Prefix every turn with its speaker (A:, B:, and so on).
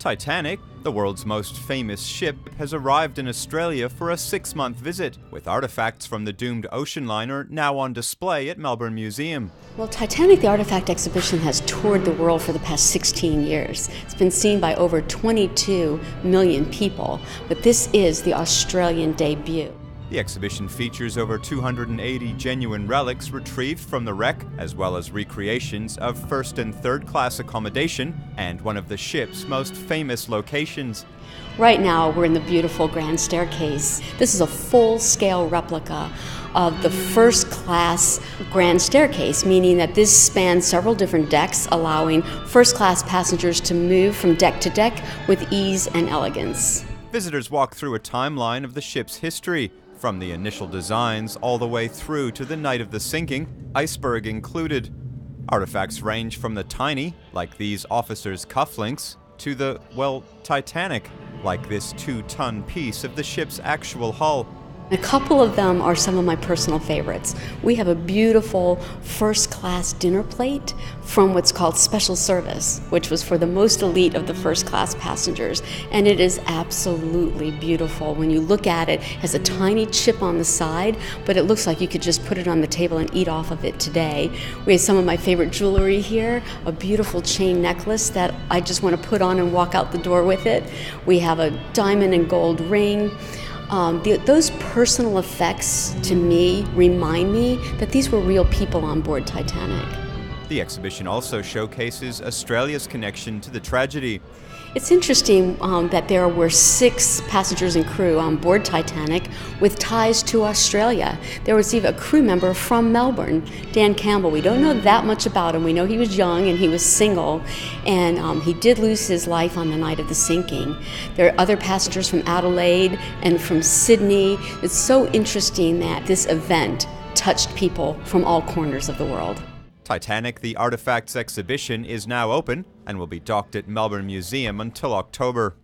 A: Titanic, the world's most famous ship, has arrived in Australia for a 6-month visit, with artifacts from the doomed ocean liner now on display at Melbourne Museum.
B: Well, Titanic, the artifact exhibition, has toured the world for the past 16 years. It's been seen by over 22 million people, but this is the Australian debut.
A: The exhibition features over 280 genuine relics retrieved from the wreck, as well as recreations of first and third class accommodation and one of the ship's most famous locations.
B: Right now, we're in the beautiful grand staircase. This is a full-scale replica of the first-class grand staircase, meaning that this spans several different decks, allowing first-class passengers to move from deck to deck with ease and elegance.
A: Visitors walk through a timeline of the ship's history, from the initial designs all the way through to the night of the sinking, iceberg included. Artifacts range from the tiny, like these officers' cufflinks, to the, well, Titanic, like this 2-ton piece of the ship's actual hull.
B: A couple of them are some of my personal favorites. We have a beautiful first-class dinner plate from what's called special service, which was for the most elite of the first-class passengers. And it is absolutely beautiful. When you look at it, it has a tiny chip on the side, but it looks like you could just put it on the table and eat off of it today. We have some of my favorite jewelry here, a beautiful chain necklace that I just want to put on and walk out the door with it. We have a diamond and gold ring. Those personal effects, to me, remind me that these were real people on board Titanic.
A: The exhibition also showcases Australia's connection to the tragedy.
B: It's interesting that there were 6 passengers and crew on board Titanic with ties to Australia. There was even a crew member from Melbourne, Dan Campbell. We don't know that much about him. We know he was young and he was single, and he did lose his life on the night of the sinking. There are other passengers from Adelaide and from Sydney. It's so interesting that this event touched people from all corners of the world.
A: Titanic, the Artifacts exhibition, is now open and will be docked at Melbourne Museum until October.